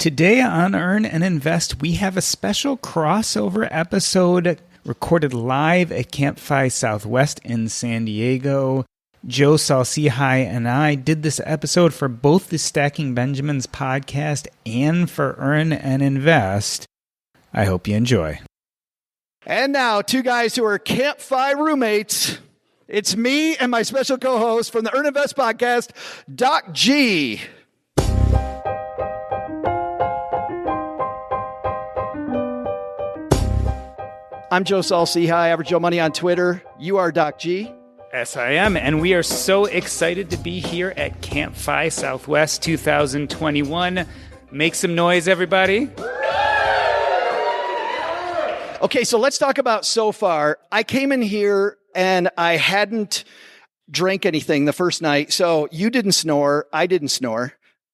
Today on Earn and Invest, we have a special crossover episode recorded live at CampFI Southwest in San Diego. Joe, Saul-Sehy and I did this episode for both the Stacking Benjamins podcast and for Earn and Invest. I hope you enjoy. And now, two guys who are CampFI roommates. It's me and my special co-host from the Earn and Invest podcast, Doc G. I'm Joe Saul-Sehy, Average Joe Money on Twitter. You are Doc G. Yes, I am, and we are so excited to be here at CampFI Southwest 2021. Make some noise, everybody. Okay, so let's talk about so far. I came in here and I hadn't drank anything the first night, so you didn't snore, I didn't snore.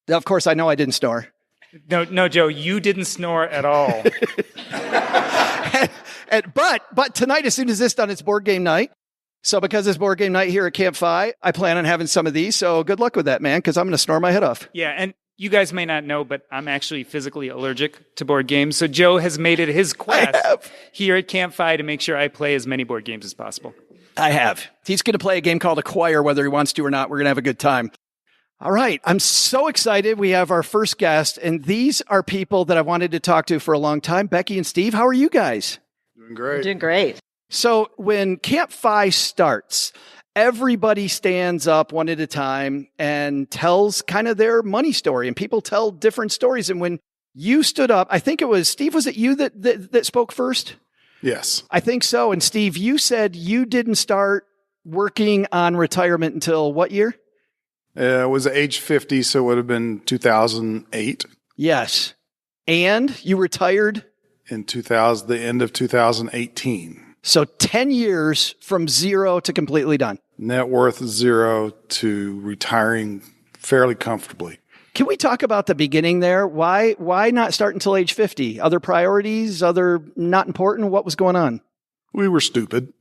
Of course, I know I didn't snore. No, Joe, you didn't snore at all. But tonight, as soon as this done, it's board game night. So because it's board game night here at CampFI, I plan on having some of these. So good luck with that, man, because I'm going to snore my head off. Yeah, and you guys may not know, but I'm actually physically allergic to board games. So Joe has made it his quest here at CampFI to make sure I play as many board games as possible. I have. He's going to play a game called Acquire, whether he wants to or not. We're going to have a good time. All right. I'm so excited. We have our first guest, and these are people that I wanted to talk to for a long time. Becky and Steve, how are you guys? Doing great. Doing great. So when CampFI starts, everybody stands up one at a time and tells kind of their money story, and people tell different stories. And when you stood up, I think it was, Steve, was it you that spoke first? Yes. I think so. And Steve, you said you didn't start working on retirement until what year? It was age 50, so it would have been 2008. Yes. And you retired? In the end of 2018. So 10 years from zero to completely done. Net worth 0 to retiring fairly comfortably. Can we talk about the beginning there? Why not start until age 50? Other priorities, other not important? What was going on? We were stupid.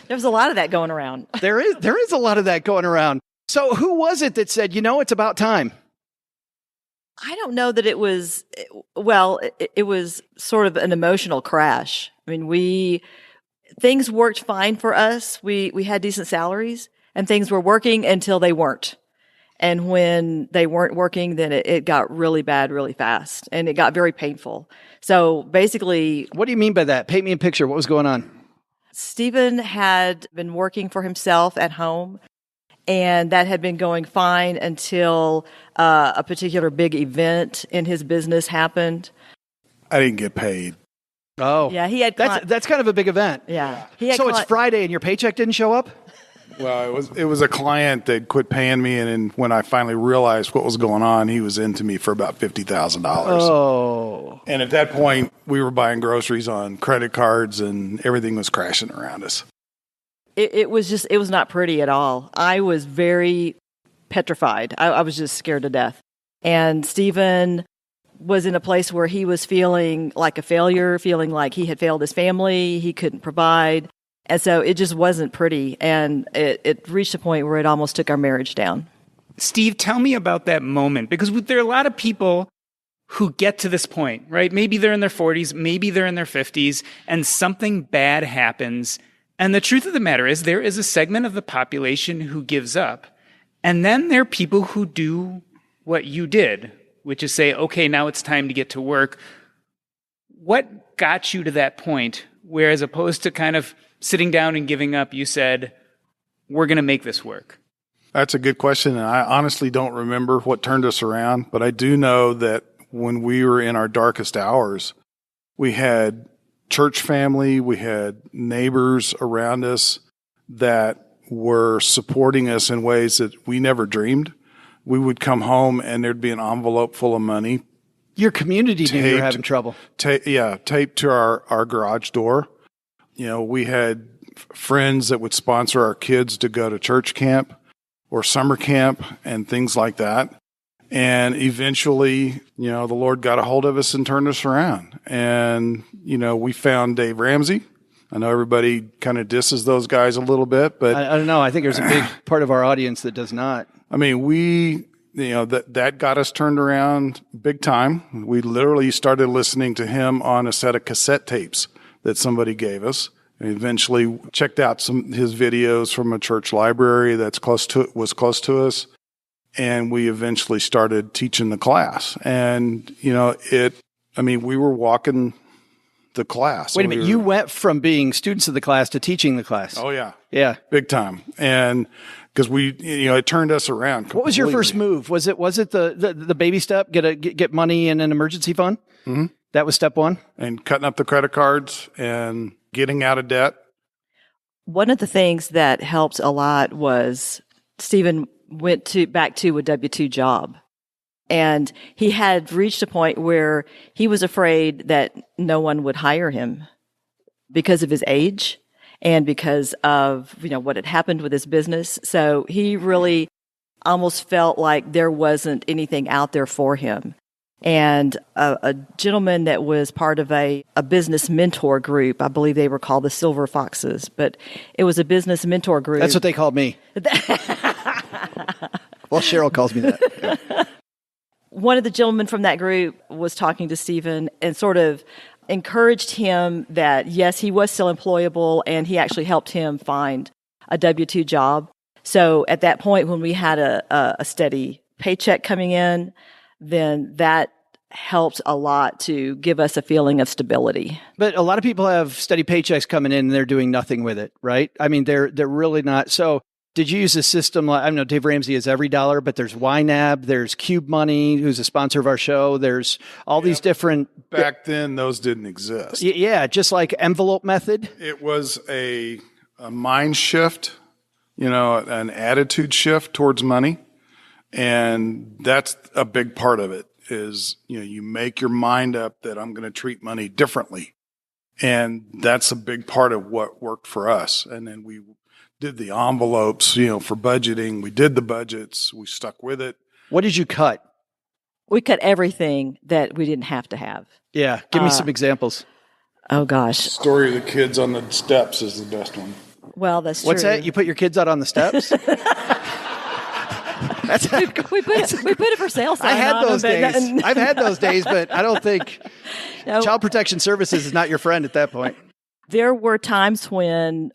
There's a lot of that going around. There is a lot of that going around. So who was it that said, it's about time? I don't know that it was, it was sort of an emotional crash. I mean, things worked fine for us. We had decent salaries and things were working until they weren't. And when they weren't working, then it got really bad really fast and it got very painful. So basically. What do you mean by that? Paint me a picture. What was going on? Stephen had been working for himself at home. And that had been going fine until a particular big event in his business happened. I didn't get paid. Oh. Yeah, he had... That's kind of a big event. Yeah. So it's Friday and your paycheck didn't show up? Well, it was a client that quit paying me, and then when I finally realized what was going on, he was into me for about $50,000. Oh. And at that point, we were buying groceries on credit cards, and everything was crashing around us. It was not pretty at all. I was very petrified. I was just scared to death. And Stephen was in a place where he was feeling like a failure, feeling like he had failed his family, he couldn't provide. And so it just wasn't pretty. And it reached a point where it almost took our marriage down. Steve, tell me about that moment, because there are a lot of people who get to this point, right? Maybe they're in their 40s, maybe they're in their 50s, and something bad happens. And the truth of the matter is there is a segment of the population who gives up. And then there are people who do what you did, which is say, okay, now it's time to get to work. What got you to that point where, as opposed to kind of sitting down and giving up, you said, we're going to make this work? That's a good question. And I honestly don't remember what turned us around. But I do know that when we were in our darkest hours, we had church family, we had neighbors around us that were supporting us in ways that we never dreamed. We would come home and there'd be an envelope full of money. Your community knew you were having trouble. Taped to our garage door. We had friends that would sponsor our kids to go to church camp or summer camp and things like that. And eventually, the Lord got a hold of us and turned us around. And, we found Dave Ramsey. I know everybody kind of disses those guys a little bit, but I don't know. I think there's a big part of our audience that does not. I mean, we that got us turned around big time. We literally started listening to him on a set of cassette tapes that somebody gave us. And eventually checked out his videos from a church library was close to us. And we eventually started teaching the class. And, we were walking the class. Wait a minute. You went from being students of the class to teaching the class. Oh, yeah. Yeah. Big time. And because it turned us around completely. What was your first move? Was it the baby step, get money in an emergency fund? Mm-hmm. That was step one? And cutting up the credit cards and getting out of debt. One of the things that helped a lot was Stephen went back to a W-2 job. And he had reached a point where he was afraid that no one would hire him because of his age and because of, what had happened with his business. So he really almost felt like there wasn't anything out there for him. And a gentleman that was part of a business mentor group, I believe they were called the Silver Foxes, but it was a business mentor group. That's what they called me. Well, Cheryl calls me that. One of the gentlemen from that group was talking to Stephen and sort of encouraged him that, yes, he was still employable, and he actually helped him find a W-2 job. So at that point, when we had a steady paycheck coming in, then that helped a lot to give us a feeling of stability. But a lot of people have steady paychecks coming in and they're doing nothing with it, right? I mean, they're really not. So did you use a system like, I don't know, Dave Ramsey is every dollar, but there's YNAB, there's Cube Money, who's a sponsor of our show. There's all these different. Back then, those didn't exist. Yeah, just like envelope method. It was a mind shift, an attitude shift towards money. And that's a big part of it is, you make your mind up that I'm going to treat money differently. And that's a big part of what worked for us. And then we did the envelopes, for budgeting. We did the budgets. We stuck with it. What did you cut? We cut everything that we didn't have to have. Yeah. Give me some examples. Oh, gosh. Story of the kids on the steps is the best one. Well, that's true. What's that? You put your kids out on the steps? we put it for sale sign. I had on those them, days. I've had those days, but I don't think Child Protection Services is not your friend at that point. There were times when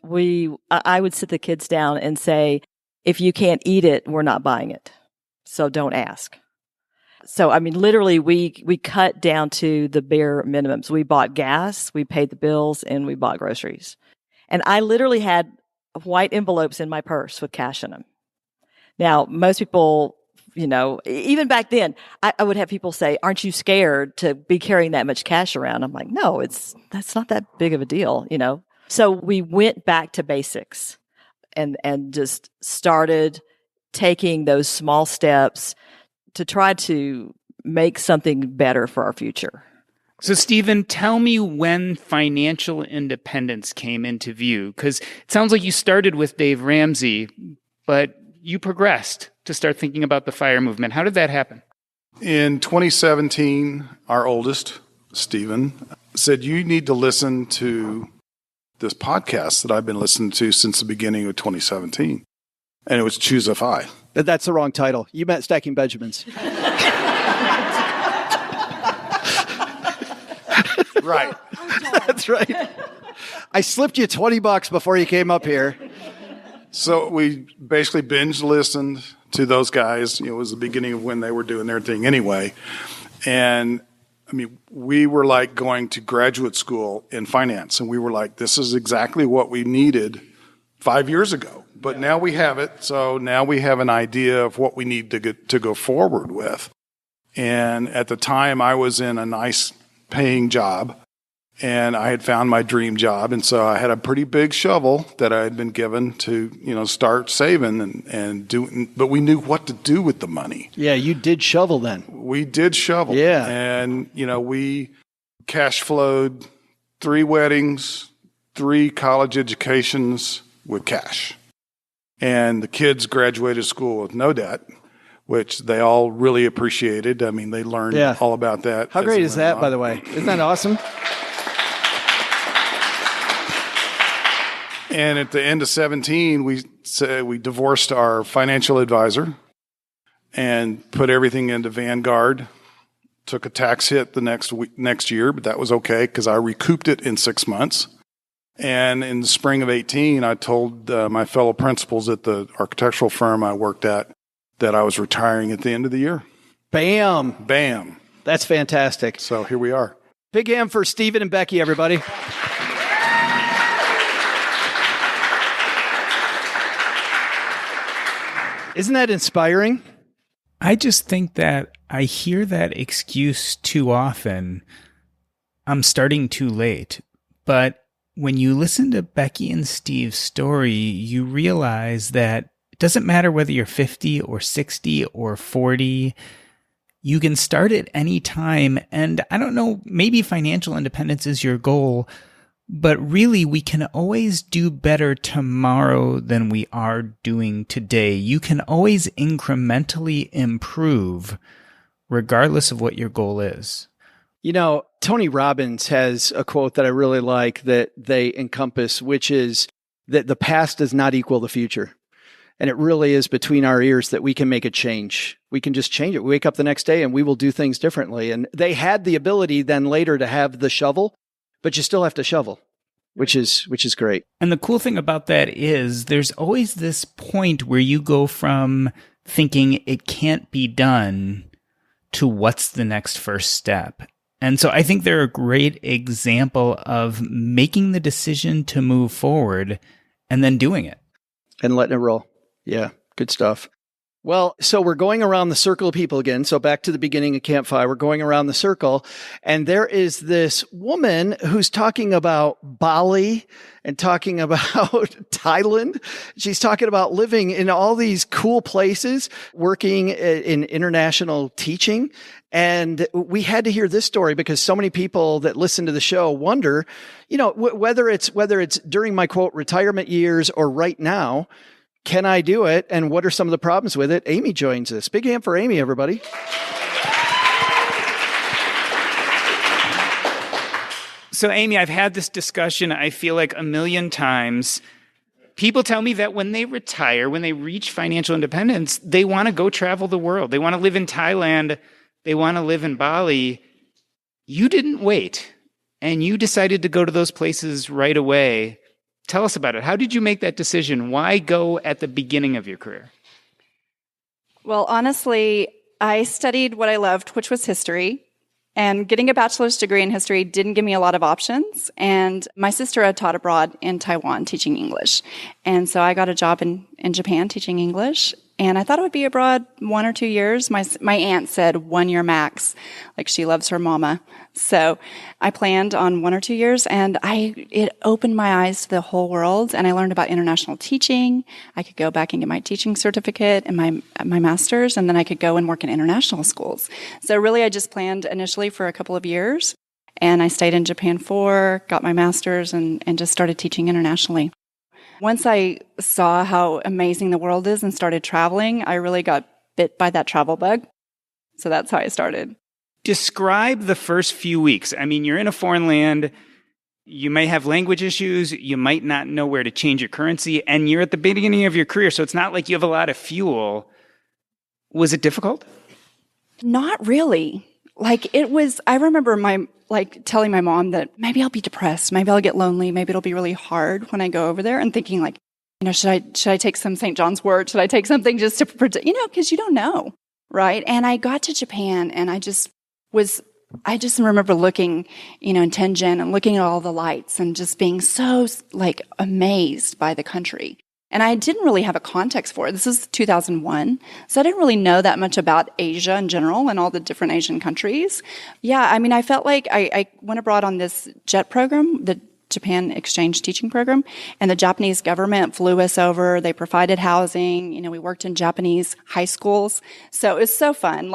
I would sit the kids down and say, if you can't eat it, we're not buying it. So don't ask. So, literally we cut down to the bare minimums. We bought gas, we paid the bills, and we bought groceries. And I literally had white envelopes in my purse with cash in them. Now, most people, even back then, I would have people say, aren't you scared to be carrying that much cash around? I'm like, no, that's not that big of a deal, So we went back to basics and just started taking those small steps to try to make something better for our future. So, Stephen, tell me when financial independence came into view, because it sounds like you started with Dave Ramsey, but you progressed to start thinking about the FIRE movement. How did that happen? In 2017, our oldest, Stephen, said, you need to listen to this podcast that I've been listening to since the beginning of 2017. And it was Choose FI. That's the wrong title. You meant Stacking Benjamins. Right. That's right. I slipped you $20 before you came up here. So we basically binge listened to those guys. It was the beginning of when they were doing their thing anyway. And we were like going to graduate school in finance. And we were like, this is exactly what we needed 5 years ago. But now we have it. So now we have an idea of what we need to go forward with. And at the time, I was in a nice paying job. And I had found my dream job. And so I had a pretty big shovel that I had been given to, start saving and doing, but we knew what to do with the money. Yeah, you did shovel then. We did shovel. Yeah. And, we cash flowed 3 weddings, 3 college educations with cash. And the kids graduated school with no debt, which they all really appreciated. They learned all about that. How great is that, by the way? Isn't that awesome? And at the end of 17, we divorced our financial advisor and put everything into Vanguard. Took a tax hit the next year, but that was okay because I recouped it in 6 months. And in the spring of 18, I told my fellow principals at the architectural firm I worked at that I was retiring at the end of the year. Bam. Bam. That's fantastic. So here we are. Big hand for Stephen and Becky, everybody. Isn't that inspiring? I just think that I hear that excuse too often. I'm starting too late. But when you listen to Becky and Steve's story, you realize that it doesn't matter whether you're 50 or 60 or 40. You can start at any time. And I don't know, maybe financial independence is your goal, but really we can always do better tomorrow than we are doing today. You can always incrementally improve regardless of what your goal is. You know, Tony Robbins has a quote that I really like that they encompass, which is that the past does not equal the future. And it really is between our ears that we can make a change. We can just change it. We wake up the next day and we will do things differently. And they had the ability then later to have the shovel, but you still have to shovel, which is great. And the cool thing about that is there's always this point where you go from thinking it can't be done to what's the next first step. And so I think they're a great example of making the decision to move forward and then doing it. And letting it roll. Yeah, good stuff. Well, so we're going around the circle of people again. So back to the beginning of CampFI, we're going around the circle. And there is this woman who's talking about Bali and talking about Thailand. She's talking about living in all these cool places, working in international teaching. And we had to hear this story because so many people that listen to the show wonder, you know, whether it's during my quote retirement years or right now, can I do it? And what are some of the problems with it? Amy joins us. Big hand for Amy, everybody. So, Amy, I've had this discussion, I feel like, a million times. People tell me that when they retire, when they reach financial independence, they want to go travel the world. They want to live in Thailand. They want to live in Bali. You didn't wait, and you decided to go to those places right away. Tell us about it. How did you make that decision? Why go at the beginning of your career? Well, honestly, I studied what I loved, which was history. And getting a bachelor's degree in history didn't give me a lot of options. And my sister had taught abroad in Taiwan teaching English. And so I got a job in Japan teaching English. And I thought it would be abroad 1 or 2 years. My aunt said 1 year max, like she loves her mama. So I planned on 1 or 2 years, and it opened my eyes to the whole world. And I learned about international teaching. I could go back and get my teaching certificate and my master's, and then I could go and work in international schools. So really, I just planned initially for a couple of years, and I stayed in Japan got my master's, and just started teaching internationally. Once I saw how amazing the world is and started traveling, I really got bit by that travel bug. So that's how I started. Describe the first few weeks. I mean, you're in a foreign land. You may have language issues. You might not know where to change your currency. And you're at the beginning of your career, so it's not like you have a lot of fuel. Was it difficult? Not really. I remember telling my mom that maybe I'll be depressed, maybe I'll get lonely, maybe it'll be really hard when I go over there, and thinking should I take some St. John's wort? Should I take something just to protect, because you don't know, right? And I got to Japan, and I just remember looking, in Tenjin and looking at all the lights and just being so amazed by the country. And I didn't really have a context for it. This was 2001. So I didn't really know that much about Asia in general and all the different Asian countries. Yeah, I mean, I felt like I went abroad on this JET program, the Japan Exchange Teaching Program, and the Japanese government flew us over. They provided housing. We worked in Japanese high schools. So it was so fun.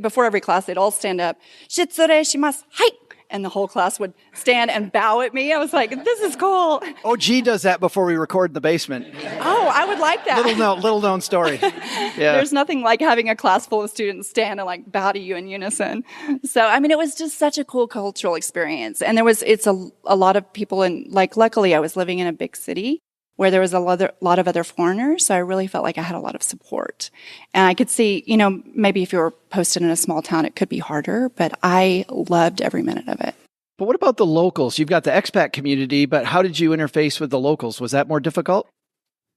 Before every class, they'd all stand up, "Shitsure shimasu, hai!" And the whole class would stand and bow at me. I was like, this is cool. OG does that before we record in the basement. Oh, I would like that. Little known story. Yeah. There's nothing like having a class full of students stand and bow to you in unison. So, I mean, it was just such a cool cultural experience. And it's a lot of people luckily I was living in a big city where there was a lot of other foreigners. So I really felt like I had a lot of support. And I could see, maybe if you were posted in a small town, it could be harder, but I loved every minute of it. But what about the locals? You've got the expat community, but how did you interface with the locals? Was that more difficult?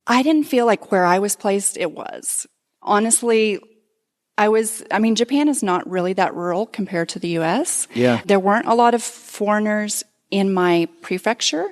I didn't feel like where I was placed, it was. Honestly, Japan is not really that rural compared to the U.S. Yeah. There weren't a lot of foreigners in my prefecture,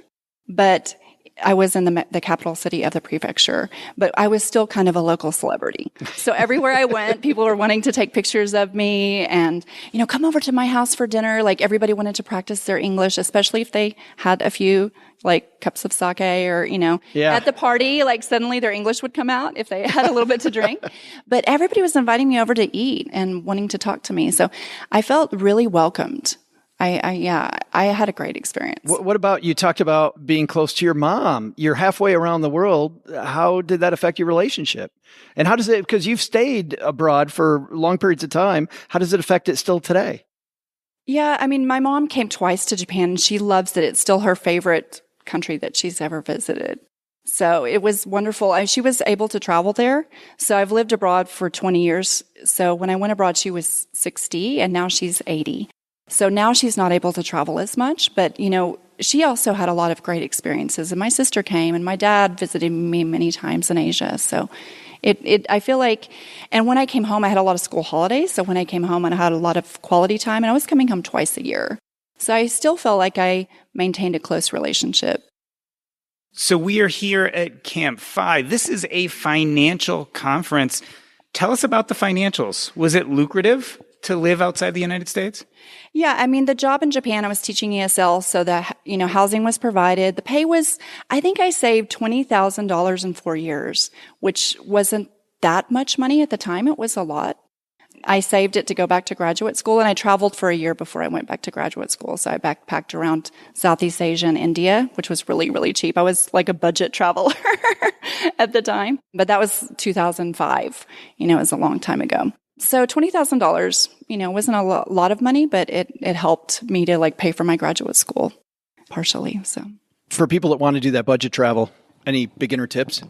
but I was in the capital city of the prefecture, but I was still kind of a local celebrity. So everywhere I went, people were wanting to take pictures of me and, come over to my house for dinner. Like everybody wanted to practice their English, especially if they had a few like cups of sake or, at the party, like suddenly their English would come out if they had a little bit to drink. But everybody was inviting me over to eat and wanting to talk to me. So I felt really welcomed. I had a great experience. What about, you talked about being close to your mom. You're halfway around the world. How did that affect your relationship? And how does it, because you've stayed abroad for long periods of time, how does it affect it still today? Yeah, my mom came twice to Japan and she loves it. It's still her favorite country that she's ever visited. So it was wonderful. She was able to travel there. So I've lived abroad for 20 years. So when I went abroad, she was 60 and now she's 80. So now she's not able to travel as much, but, she also had a lot of great experiences. And my sister came and my dad visited me many times in Asia. So I feel like, and when I came home, I had a lot of school holidays. So when I came home, I had a lot of quality time and I was coming home twice a year. So I still felt like I maintained a close relationship. So we are here at CampFI. This is a financial conference. Tell us about the financials. Was it lucrative to live outside the United States? Yeah, the job in Japan, I was teaching ESL, so that, housing was provided. The pay was, I think I saved $20,000 in 4 years, which wasn't that much money at the time. It was a lot. I saved it to go back to graduate school, and I traveled for a year before I went back to graduate school. So I backpacked around Southeast Asia and India, which was really, really cheap. I was like a budget traveler at the time. But that was 2005. It was a long time ago. So $20,000, wasn't a lot of money, but it helped me to pay for my graduate school partially. So for people that want to do that budget travel, any beginner tips?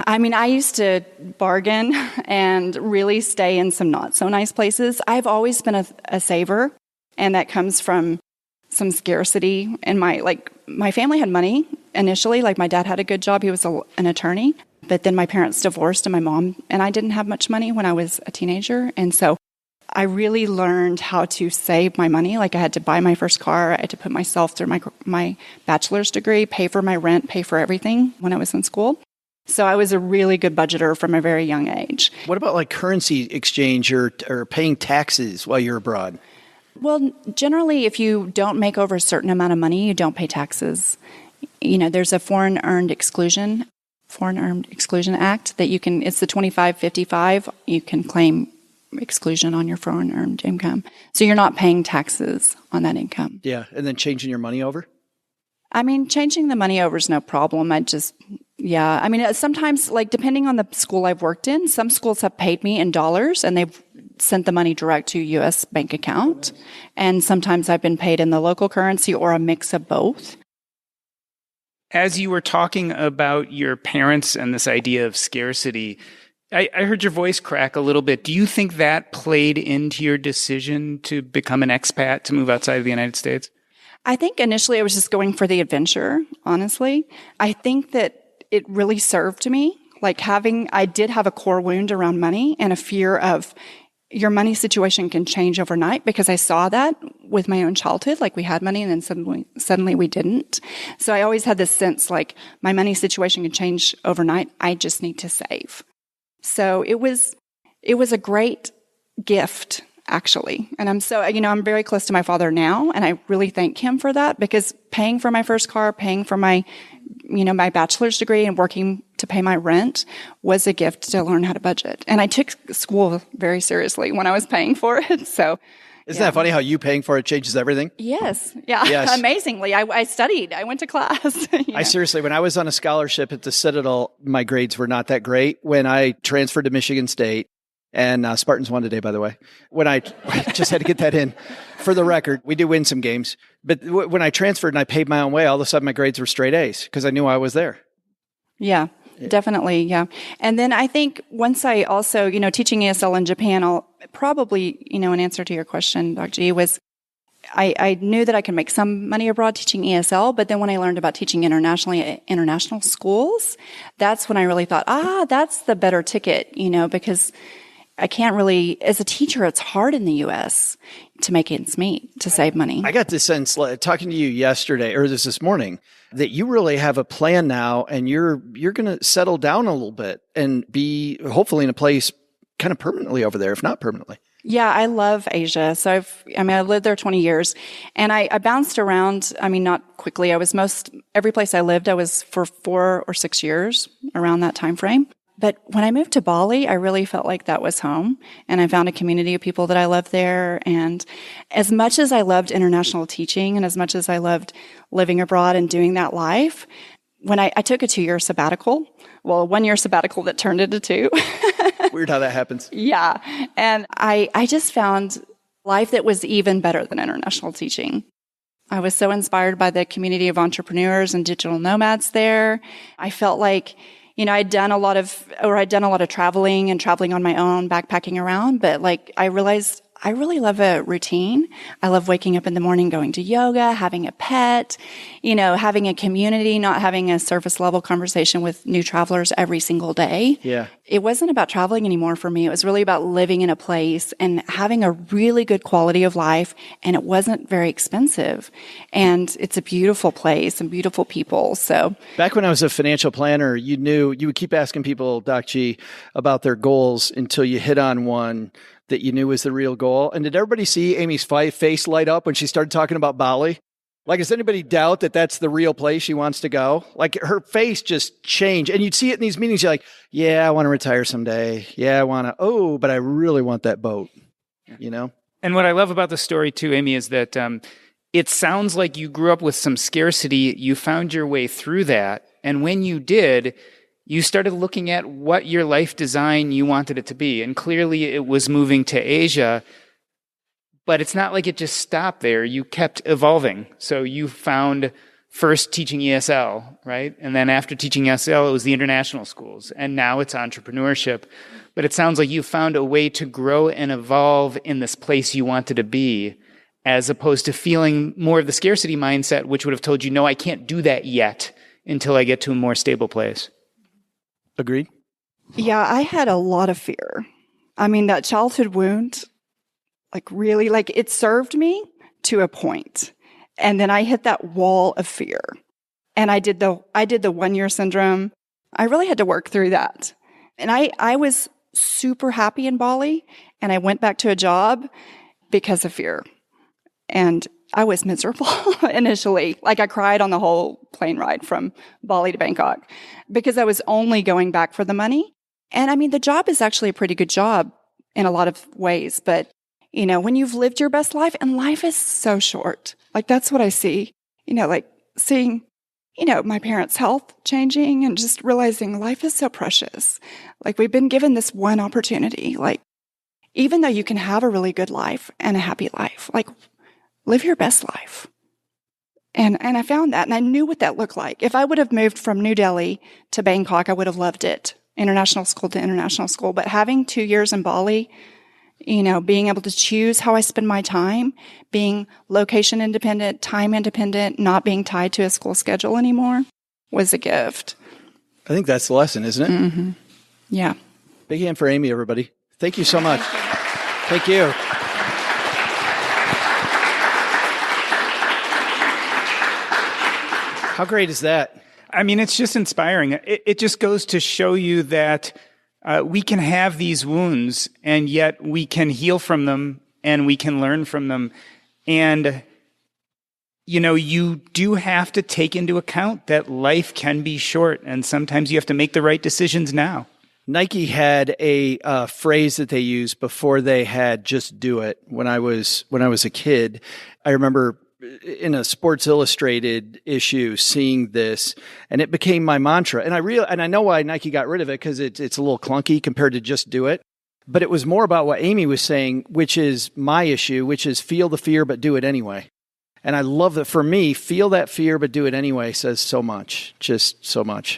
I used to bargain and really stay in some not so nice places. I've always been a saver, and that comes from some scarcity. And my family had money initially. My dad had a good job. He was an attorney. But then my parents divorced and my mom and I didn't have much money when I was a teenager. And so I really learned how to save my money. I had to buy my first car. I had to put myself through my bachelor's degree, pay for my rent, pay for everything when I was in school. So I was a really good budgeter from a very young age. What about currency exchange or paying taxes while you're abroad? Well, generally, if you don't make over a certain amount of money, you don't pay taxes. There's a Foreign Earned Exclusion Act that it's the 2555. You can claim exclusion on your foreign earned income. So you're not paying taxes on that income. Yeah. And then changing your money over? Changing the money over is no problem. Sometimes, depending on the school I've worked in, some schools have paid me in dollars and they've sent the money direct to a U.S. bank account. And sometimes I've been paid in the local currency or a mix of both. As you were talking about your parents and this idea of scarcity, I heard your voice crack a little bit. Do you think that played into your decision to become an expat, to move outside of the United States? I think initially I was just going for the adventure, honestly. I think that it really served me. I did have a core wound around money and a fear of your money situation can change overnight, because I saw that with my own childhood. We had money and then suddenly we didn't. So I always had this sense my money situation can change overnight. I just need to save. So it was a great gift, actually. And I'm very close to my father now, and I really thank him for that, because paying for my first car, paying for my bachelor's degree and working to pay my rent was a gift to learn how to budget. And I took school very seriously when I was paying for it. So isn't that funny how you paying for it changes everything? Yes. Yeah. Yes. Amazingly. I studied. I went to class. When I was on a scholarship at the Citadel, my grades were not that great. When I transferred to Michigan State, and Spartans won today, by the way. When I just had to get that in for the record, we do win some games. But when I transferred and I paid my own way, all of a sudden my grades were straight A's because I knew I was there. Yeah, definitely. Yeah. And then I think once I also, teaching ESL in Japan, I'll probably, in answer to your question, Dr. G, was I knew that I could make some money abroad teaching ESL, but then when I learned about teaching internationally at international schools, that's when I really thought, that's the better ticket, because I can't really, as a teacher, it's hard in the U.S. to make ends meet, to save money. I got this sense, talking to you yesterday, or this morning, that you really have a plan now, and you're going to settle down a little bit and be hopefully in a place kind of permanently over there, if not permanently. Yeah, I love Asia. So I've lived there 20 years, and I bounced around. Not quickly. Every place I lived, I was for 4 or 6 years around that time frame. But when I moved to Bali, I really felt like that was home, and I found a community of people that I loved there. And as much as I loved international teaching, and as much as I loved living abroad and doing that life, when I took a 2-year sabbatical, well, a 1-year sabbatical that turned into 2. Weird how that happens. Yeah. And I just found life that was even better than international teaching. I was so inspired by the community of entrepreneurs and digital nomads there. I felt like, I'd done a lot of traveling on my own, backpacking around, but I realized I really love a routine. I love waking up in the morning, going to yoga, having a pet, having a community, not having a surface level conversation with new travelers every single day. Yeah. It wasn't about traveling anymore for me. It was really about living in a place and having a really good quality of life. And it wasn't very expensive. And it's a beautiful place and beautiful people. So back when I was a financial planner, you would keep asking people, Doc G, about their goals until you hit on one that you knew was the real goal. And did everybody see Amy's face light up when she started talking about Bali? Does anybody doubt that that's the real place she wants to go? Her face just changed. And you'd see it in these meetings. You're like, yeah, I want to retire someday. Yeah, I want to, but I really want that boat, And what I love about the story too, Amy, is that it sounds like you grew up with some scarcity. You found your way through that. And when you did, you started looking at what your life design you wanted it to be. And clearly it was moving to Asia, but it's not like it just stopped there. You kept evolving. So you found first teaching ESL, right? And then after teaching ESL, it was the international schools. And now it's entrepreneurship. But it sounds like you found a way to grow and evolve in this place you wanted to be, as opposed to feeling more of the scarcity mindset, which would have told you, no, I can't do that yet until I get to a more stable place. Agreed? Yeah, I had a lot of fear. That childhood wound, really, it served me to a point. And then I hit that wall of fear. And I did the 1-year syndrome. I really had to work through that. And I was super happy in Bali, and I went back to a job because of fear. And I was miserable initially. I cried on the whole plane ride from Bali to Bangkok because I was only going back for the money. And the job is actually a pretty good job in a lot of ways. But, when you've lived your best life, and life is so short, that's what I see, seeing, my parents' health changing and just realizing life is so precious. We've been given this one opportunity. Even though you can have a really good life and a happy life, live your best life. And I found that, and I knew what that looked like. If I would have moved from New Delhi to Bangkok, I would have loved it. International school to international school. But having 2 years in Bali, being able to choose how I spend my time, being location independent, time independent, not being tied to a school schedule anymore, was a gift. I think that's the lesson, isn't it? Mm-hmm. Yeah. Big hand for Amy, everybody. Thank you so much. Thank you. How great is that? It's just inspiring. It just goes to show you that we can have these wounds, and yet we can heal from them, and we can learn from them. And, you do have to take into account that life can be short, and sometimes you have to make the right decisions now. Nike had a phrase that they used before they had "just do it." When I was a kid, I remember in a Sports Illustrated issue seeing this, and it became my mantra. And I know why Nike got rid of it, because it's a little clunky compared to "just do it." But it was more about what Amy was saying, which is my issue, which is feel the fear but do it anyway. And I love that. For me, feel that fear but do it anyway says so much, just so much.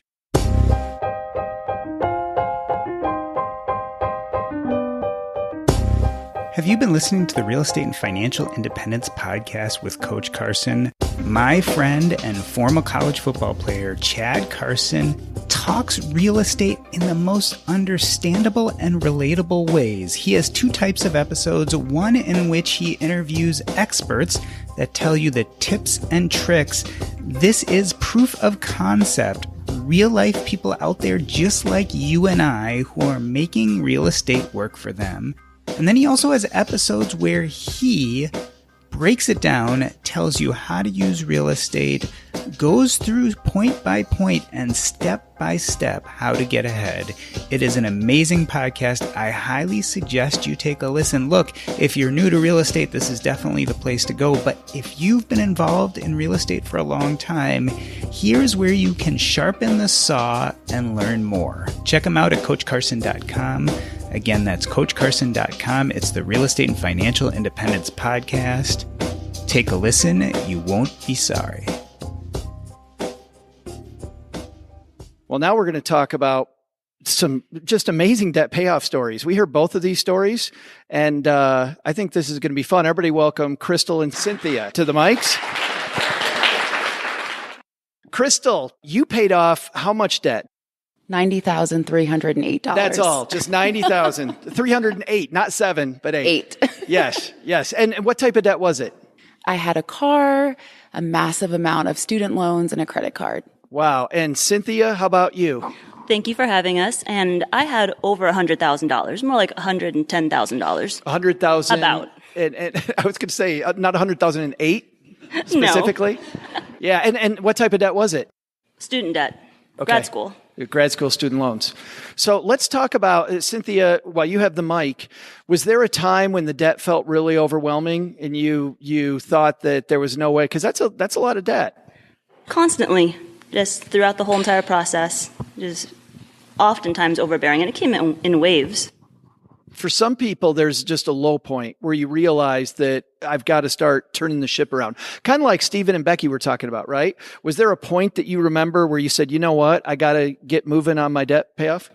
Have you been listening to the Real Estate and Financial Independence podcast with Coach Carson? My friend and former college football player, Chad Carson, talks real estate in the most understandable and relatable ways. He has 2 types of episodes, one in which he interviews experts that tell you the tips and tricks. This is proof of concept. Real life people out there just like you and I who are making real estate work for them. And then he also has episodes where he breaks it down, tells you how to use real estate, goes through point by point and step by step how to get ahead. It is an amazing podcast. I highly suggest you take a listen. Look, if you're new to real estate, this is definitely the place to go. But if you've been involved in real estate for a long time, here's where you can sharpen the saw and learn more. Check him out at CoachCarson.com. Again, that's CoachCarson.com. It's the Real Estate and Financial Independence podcast. Take a listen. You won't be sorry. Well, now we're going to talk about some just amazing debt payoff stories. We heard both of these stories, and I think this is going to be fun. Everybody welcome Crystal and Cynthia to the mics. Crystal, you paid off how much debt? $90,308. That's all, just $90,000. 308, not 7, but 8. 8. Yes. And what type of debt was it? I had a car, a massive amount of student loans, and a credit card. Wow. And Cynthia, how about you? Thank you for having us. And I had over $100,000, more like $110,000. 100,000. About. And I was going to say, not 100,008 specifically? No. Yeah. And what type of debt was it? Student debt. Okay. Grad school. Grad school student loans. So let's talk about, Cynthia, while you have the mic, was there a time when the debt felt really overwhelming and you thought that there was no way? Because that's a lot of debt. Constantly, just throughout the whole entire process, just oftentimes overbearing. And it came in waves. For some people, there's just a low point where you realize that I've got to start turning the ship around. Kind of like Stephen and Becky were talking about, right? Was there a point that you remember where you said, you know what, I got to get moving on my debt payoff?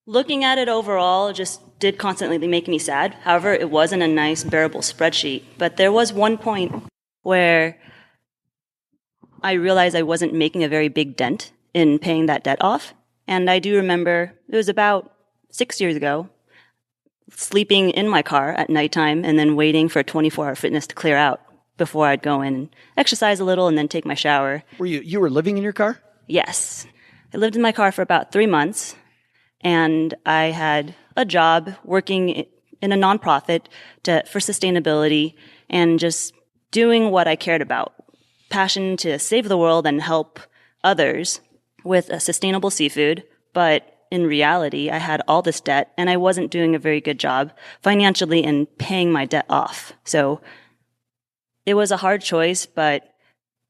Looking at it overall just did constantly make me sad. However, it wasn't a nice, bearable spreadsheet. But there was one point where I realized I wasn't making a very big dent in paying that debt off. And I do remember it was about 6 years ago, sleeping in my car at nighttime and then waiting for 24-hour fitness to clear out before I'd go in and exercise a little and then take my shower. You were living in your car? Yes. I lived in my car for about 3 months, and I had a job working in a nonprofit for sustainability and just doing what I cared about. Passion to save the world and help others with sustainable seafood, but in reality, I had all this debt and I wasn't doing a very good job financially in paying my debt off. So it was a hard choice, but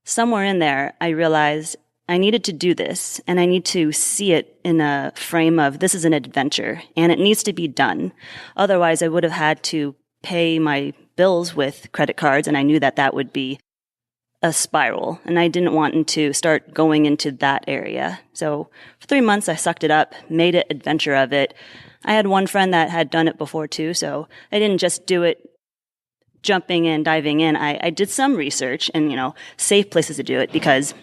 somewhere in there, I realized I needed to do this and I need to see it in a frame of this is an adventure and it needs to be done. Otherwise, I would have had to pay my bills with credit cards, and I knew that that would be a spiral, and I didn't want to start going into that area. So for 3 months, I sucked it up, made an adventure of it. I had one friend that had done it before too, so I didn't just do it jumping in, diving in. I did some research and, safe places to do it because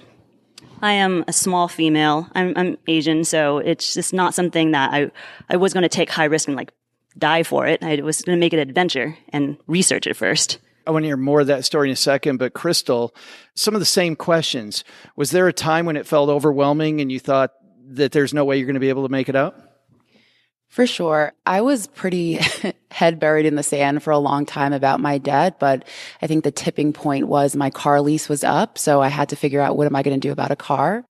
I am a small female. I'm Asian, so it's just not something that I was going to take high risk and die for it. I was going to make it an adventure and research it first. I want to hear more of that story in a second, but Crystal, some of the same questions. Was there a time when it felt overwhelming and you thought that there's no way you're going to be able to make it out? For sure. I was pretty head buried in the sand for a long time about my debt, but I think the tipping point was my car lease was up, so I had to figure out what am I going to do about a car.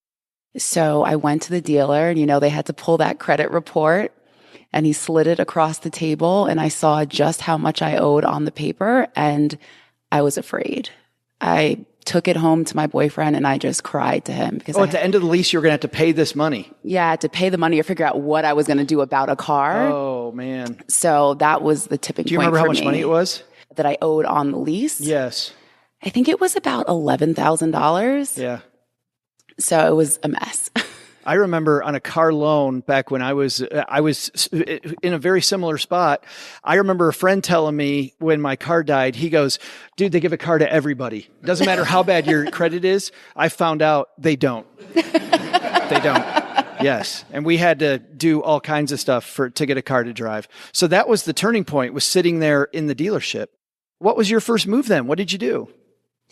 So I went to the dealer and, they had to pull that credit report. And he slid it across the table, and I saw just how much I owed on the paper, and I was afraid. I took it home to my boyfriend, and I just cried to him. Because at the end of the lease, you were going to have to pay this money. Yeah, I had to pay the money or figure out what I was going to do about a car. Oh, man. So that was the tipping point. Do you remember how much money it was? That I owed on the lease? Yes. I think it was about $11,000. Yeah. So it was a mess. I remember on a car loan back when I was in a very similar spot. I remember a friend telling me when my car died, he goes, dude, they give a car to everybody. Doesn't matter how bad your credit is. I found out they don't. They don't. Yes. And we had to do all kinds of stuff to get a car to drive. So that was the turning point, was sitting there in the dealership. What was your first move then? What did you do?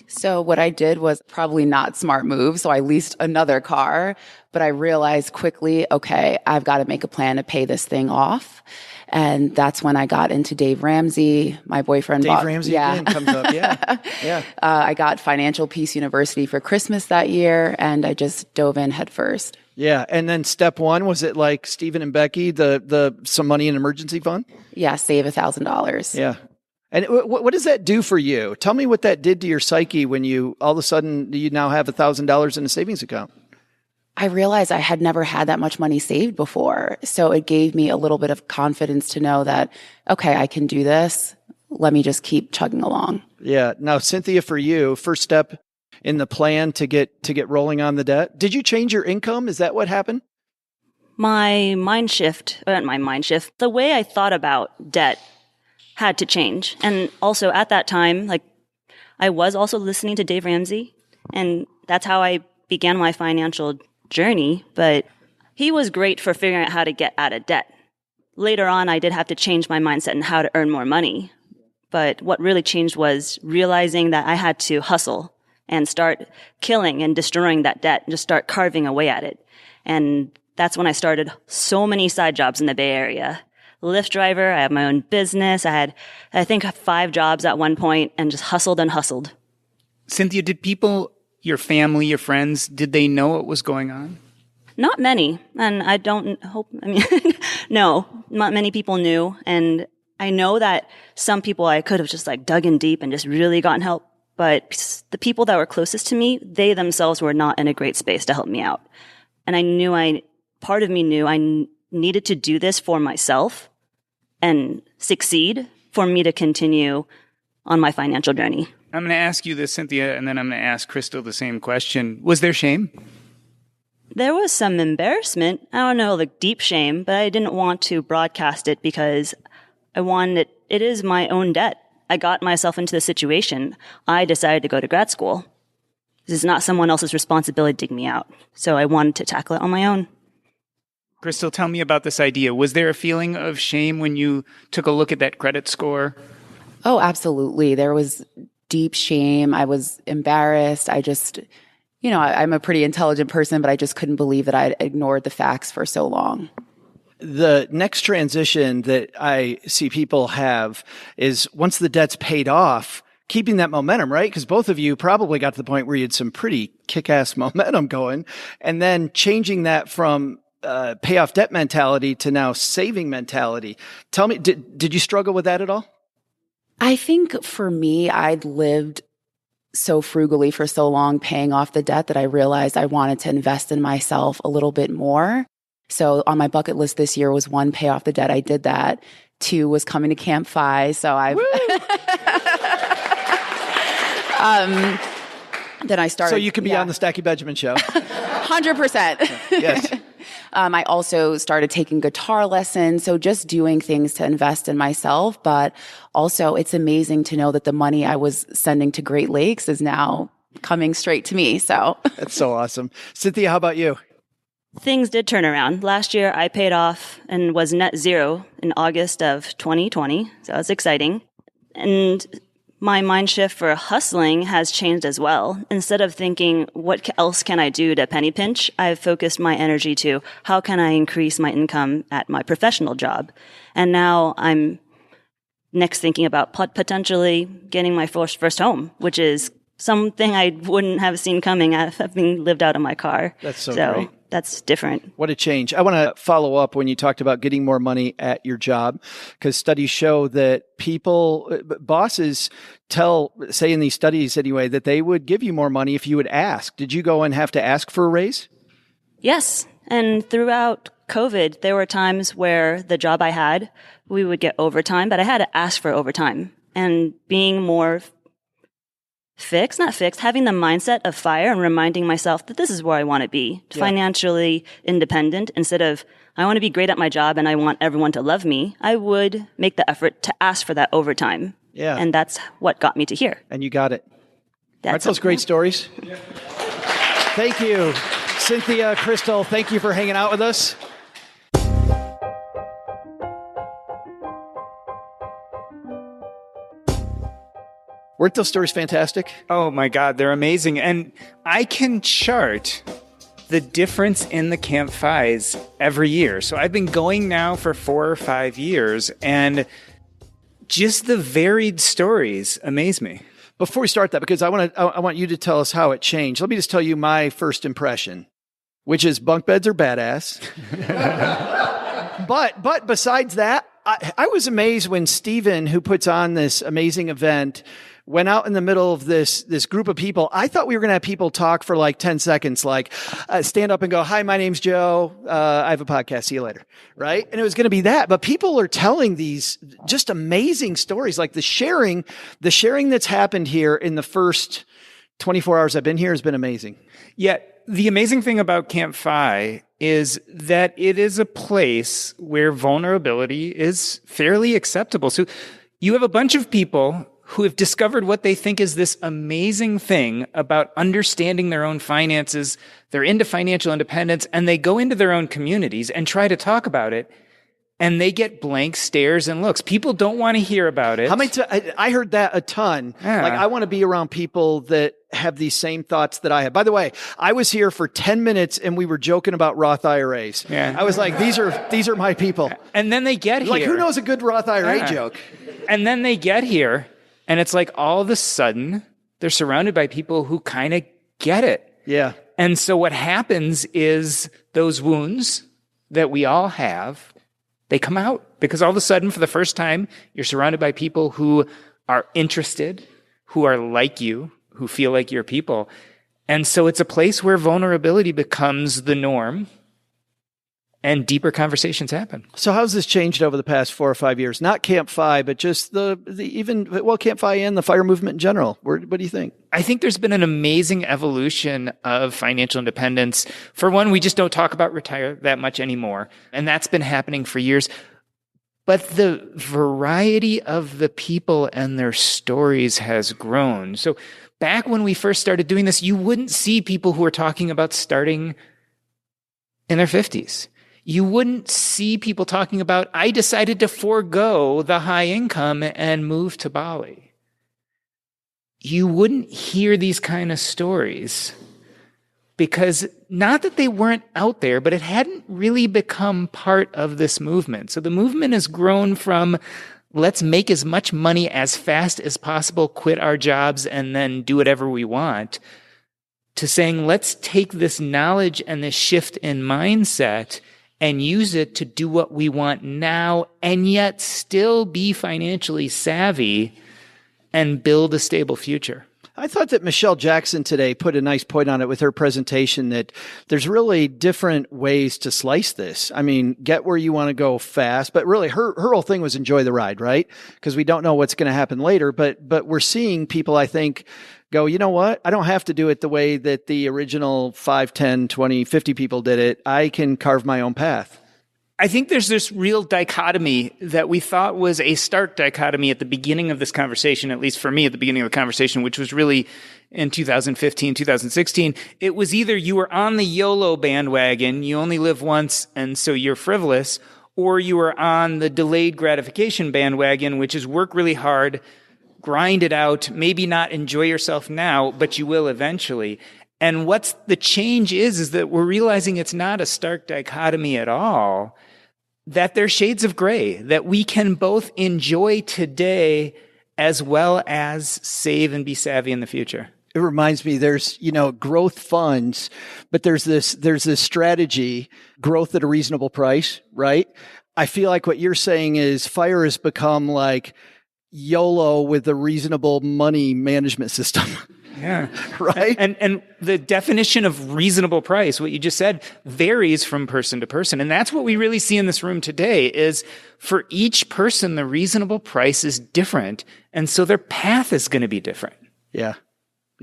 So what I did was probably not smart move. So I leased another car, but I realized quickly, okay, I've got to make a plan to pay this thing off. And that's when I got into Dave Ramsey, my boyfriend. Dave Ramsey again comes up. Yeah. Yeah. I got Financial Peace University for Christmas that year, and I just dove in head first. Yeah. And then step one, was it like Stephen and Becky, the some money in emergency fund? Yeah, save $1,000. Yeah. And what does that do for you? Tell me what that did to your psyche when you all of a sudden you now have $1,000 in a savings account. I realized I had never had that much money saved before. So it gave me a little bit of confidence to know that, okay, I can do this. Let me just keep chugging along. Yeah. Now, Cynthia, for you, first step in the plan to get rolling on the debt. Did you change your income? Is that what happened? The way I thought about debt had to change. And also at that time, like, I was also listening to Dave Ramsey, and that's how I began my financial journey. But he was great for figuring out how to get out of debt. Later on, I did have to change my mindset and how to earn more money. But what really changed was realizing that I had to hustle and start killing and destroying that debt and just start carving away at it. And that's when I started so many side jobs in the Bay Area. Lyft driver, I have my own business. I had, I think, 5 jobs at one point and just hustled and hustled. Cynthia, did people, your family, your friends, did they know what was going on? Not many. And I don't hope, no, not many people knew. And I know that some people I could have just like dug in deep and just really gotten help. But the people that were closest to me, they themselves were not in a great space to help me out. And I knew part of me knew I needed to do this for myself and succeed for me to continue on my financial journey. I'm going to ask you this, Cynthia, and then I'm going to ask Crystal the same question. Was there shame? There was some embarrassment. I don't know, like deep shame, but I didn't want to broadcast it because I wanted it is my own debt. I got myself into the situation. I decided to go to grad school. This is not someone else's responsibility to dig me out. So I wanted to tackle it on my own. Crystal, tell me about this idea. Was there a feeling of shame when you took a look at that credit score? Oh, absolutely. There was deep shame. I was embarrassed. I just, I'm a pretty intelligent person, but I just couldn't believe that I'd ignored the facts for so long. The next transition that I see people have is once the debt's paid off, keeping that momentum, right? Because both of you probably got to the point where you had some pretty kick-ass momentum going, and then changing that from pay off debt mentality to now saving mentality. Tell me, did you struggle with that at all? I think for me, I'd lived so frugally for so long, paying off the debt, that I realized I wanted to invest in myself a little bit more. So on my bucket list this year was 1, pay off the debt. I did that. 2 was coming to CampFI. So I've then I started. So you could be on the Stacky Benjamin show. 100%. Yes. I also started taking guitar lessons. So just doing things to invest in myself. But also it's amazing to know that the money I was sending to Great Lakes is now coming straight to me. So that's so awesome. Cynthia, how about you? Things did turn around. Last year, I paid off and was net zero in August of 2020. So that's exciting. And my mind shift for hustling has changed as well. Instead of thinking, what else can I do to penny pinch? I've focused my energy to how can I increase my income at my professional job? And now I'm next thinking about potentially getting my first home, which is something I wouldn't have seen coming having lived out of my car. That's so great. That's different. What a change. I want to follow up when you talked about getting more money at your job, because studies show that bosses say in these studies anyway, that they would give you more money if you would ask. Did you go and have to ask for a raise? Yes. And throughout COVID, there were times where the job I had, we would get overtime, but I had to ask for overtime. And being more having the mindset of FIRE and reminding myself that this is where I want to be, financially independent, instead of I want to be great at my job and I want everyone to love me, I would make the effort to ask for that overtime. Yeah. And that's what got me to here. And you got it. Aren't That's those great stories? Yeah. Thank you. Cynthia, Crystal, thank you for hanging out with us. Weren't those stories fantastic? Oh my God, they're amazing. And I can chart the difference in the CampFIs every year. So I've been going now for 4 or 5 years, and just the varied stories amaze me. Before we start that, because I want you to tell us how it changed. Let me just tell you my first impression, which is bunk beds are badass. But besides that, I was amazed when Steven, who puts on this amazing event, went out in the middle of this group of people. I thought we were going to have people talk for like 10 seconds, like stand up and go, "Hi, my name's Joe. I have a podcast. See you later." Right? And it was going to be that. But people are telling these just amazing stories. Like the sharing that's happened here in the first 24 hours I've been here has been amazing. Yeah. The amazing thing about CampFI is that it is a place where vulnerability is fairly acceptable. So you have a bunch of people who have discovered what they think is this amazing thing about understanding their own finances. They're into financial independence, and they go into their own communities and try to talk about it, and they get blank stares and looks. People don't want to hear about it. I heard that a ton. Yeah. Like, I want to be around people that have these same thoughts that I have. By the way, I was here for 10 minutes and we were joking about Roth IRAs. Yeah. I was like, these are my people. And then they get here. Like, who knows a good Roth IRA joke? And then they get here, and it's like all of a sudden they're surrounded by people who kind of get it. Yeah. And so what happens is those wounds that we all have, they come out, because all of a sudden, for the first time, you're surrounded by people who are interested, who are like you, who feel like your people. And so it's a place where vulnerability becomes the norm and deeper conversations happen. So how's this changed over the past 4 or 5 years? Not CampFI, but just CampFI and the FIRE movement in general. What do you think? I think there's been an amazing evolution of financial independence. For one, we just don't talk about retire that much anymore. And that's been happening for years. But the variety of the people and their stories has grown. So back when we first started doing this, you wouldn't see people who were talking about starting in their 50s. You wouldn't see people talking about, I decided to forego the high income and move to Bali. You wouldn't hear these kind of stories because not that they weren't out there, but it hadn't really become part of this movement. So the movement has grown from let's make as much money as fast as possible, quit our jobs, and then do whatever we want, to saying let's take this knowledge and this shift in mindset and use it to do what we want now and yet still be financially savvy and build a stable future. I thought that Michelle Jackson today put a nice point on it with her presentation, that there's really different ways to slice this. I mean, get where you want to go fast, but really her whole thing was enjoy the ride, right? Because we don't know what's going to happen later, but we're seeing people, I think, go, you know what? I don't have to do it the way that the original 5, 10, 20, 50 people did it. I can carve my own path. I think there's this real dichotomy that we thought was a stark dichotomy at the beginning of this conversation, at least for me at the beginning of the conversation, which was really in 2015, 2016. It was either you were on the YOLO bandwagon, you only live once, and so you're frivolous, or you were on the delayed gratification bandwagon, which is work really hard, grind it out, maybe not enjoy yourself now, but you will eventually. And what's the change is that we're realizing it's not a stark dichotomy at all, that there's shades of gray, that we can both enjoy today as well as save and be savvy in the future. It reminds me, there's, growth funds, but there's this strategy, growth at a reasonable price, right? I feel like what you're saying is FIRE has become like YOLO with a reasonable money management system. Yeah. Right. And the definition of reasonable price, what you just said, varies from person to person. And that's what we really see in this room today is for each person, the reasonable price is different. And so their path is going to be different. Yeah.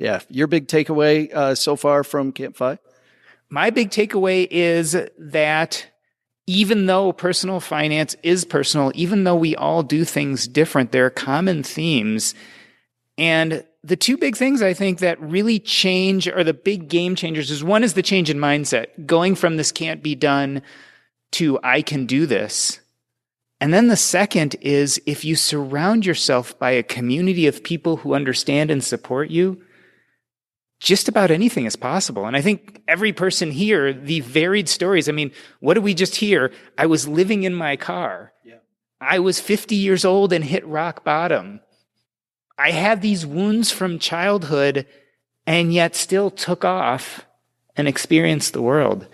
Yeah. Your big takeaway so far from CampFI? My big takeaway is that even though personal finance is personal, even though we all do things different, there are common themes. And the two big things I think that really change are the big game changers is one is the change in mindset, going from this can't be done to I can do this. And then the second is if you surround yourself by a community of people who understand and support you, just about anything is possible. And I think every person here, the varied stories, I mean, what did we just hear? I was living in my car. Yeah. I was 50 years old and hit rock bottom. I had these wounds from childhood and yet still took off and experienced the world.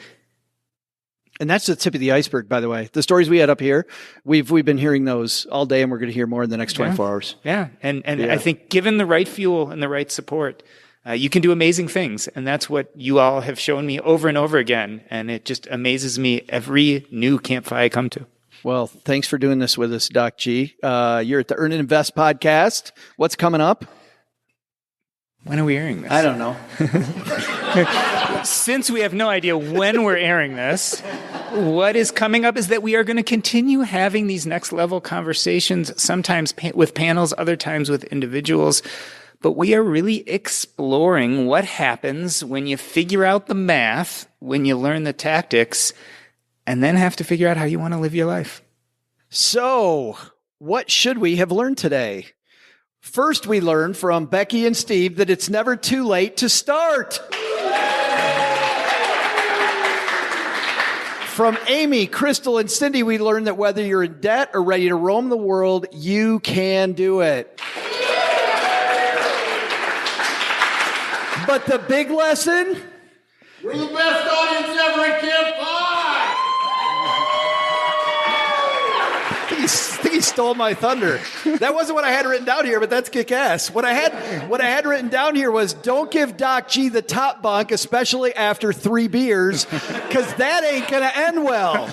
And that's the tip of the iceberg, by the way. The stories we had up here, we've been hearing those all day, and we're going to hear more in the next 24 hours. Yeah, and I think given the right fuel and the right support, you can do amazing things. And that's what you all have shown me over and over again. And it just amazes me every new CampFI I come to. Well, thanks for doing this with us, Doc G. You're at the Earn and Invest podcast. What's coming up? When are we airing this? I don't know. Since we have no idea when we're airing this, what is coming up is that we are going to continue having these next level conversations, sometimes with panels, other times with individuals. But we are really exploring what happens when you figure out the math, when you learn the tactics, and then have to figure out how you want to live your life. So, what should we have learned today? First, we learned from Becky and Steve that it's never too late to start. From Amy, Crystal, and Cindy, we learned that whether you're in debt or ready to roam the world, you can do it. But the big lesson? We're the best audience ever at CampFI! I think he stole my thunder. That wasn't what I had written down here, but that's kick-ass. What I had written down here was, don't give Doc G the top bunk, especially after 3 beers, because that ain't going to end well.